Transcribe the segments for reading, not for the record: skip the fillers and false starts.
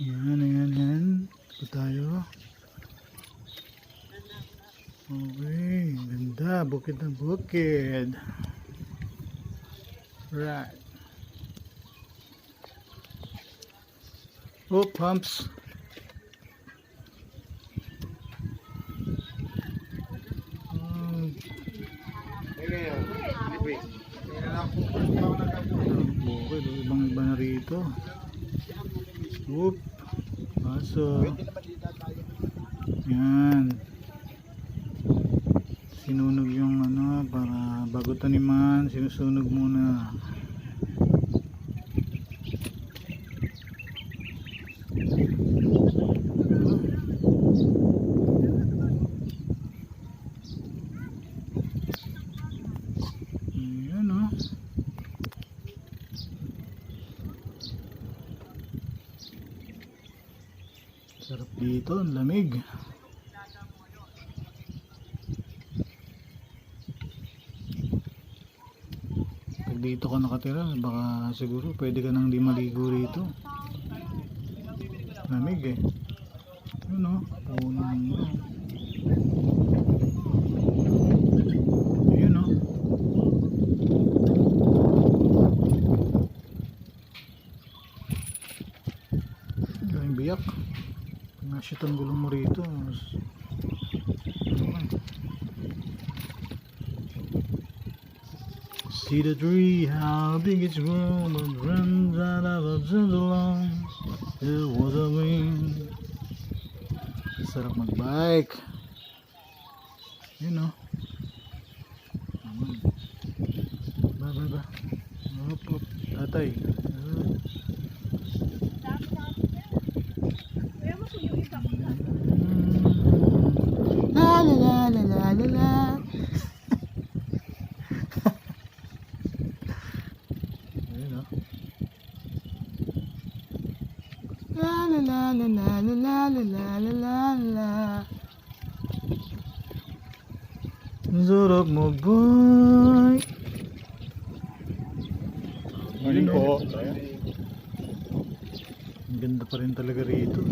Yan. Ito tayo. Okay, ganda. Bukid na bukid. Right. Oh, pumps. Bukid, ibang iba na rito. Oop. Paso. Yan. Sinunog yung ano para bago taniman, sinusunog muna. Ayan o. Sarap dito, ang lamig. Pag dito ka nakatira, baka siguro pwede ka nang di maligo rito. Lamig eh. Ano? Puno. Ayun o. Galing biyak. Nashoot ang gulong mo rito. See the tree, how big it's grown, but runs out of a along. There was a wind. Sarap magbike. Yun o. Ba. Op. Tatay. La. Ayun o. La. Sarap magbike. Morning po. Ang ganda pa rin talaga rito.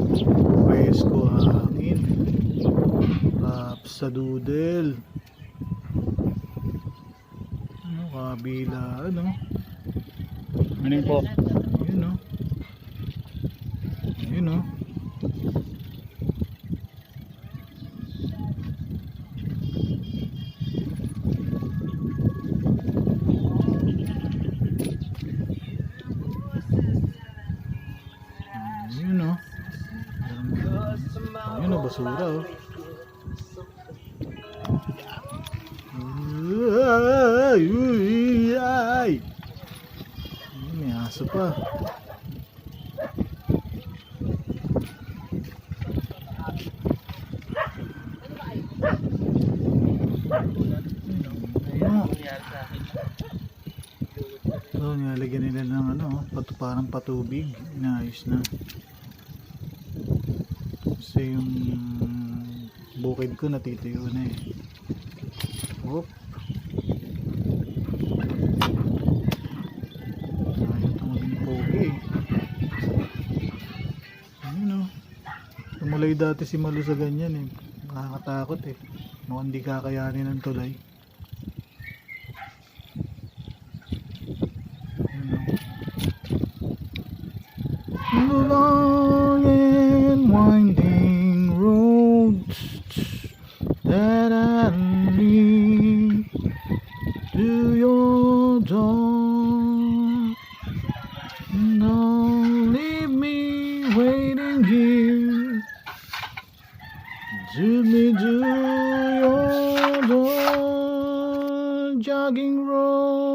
Presko hangin. Sa doodle. Ano, kabila, ano? Morning po. Yun o. Yun o. Yun o. Yun o, basura o. Ay! May aso pa. So, nilalagyan nila ng ano, parang patubig. Inaayos na. Kasi yung bukid ko natitiyo na eh. Oop. Ayaw tumaging pogi eh. Ayun o. Tumulay dati si Malu sa ganyan eh. Nakakatakot eh. Mukhang di kakayanin ng tulay. Ayun o. Long and winding roads that I lead to your door. Don't leave me waiting here. Lead me to your door, jogging road.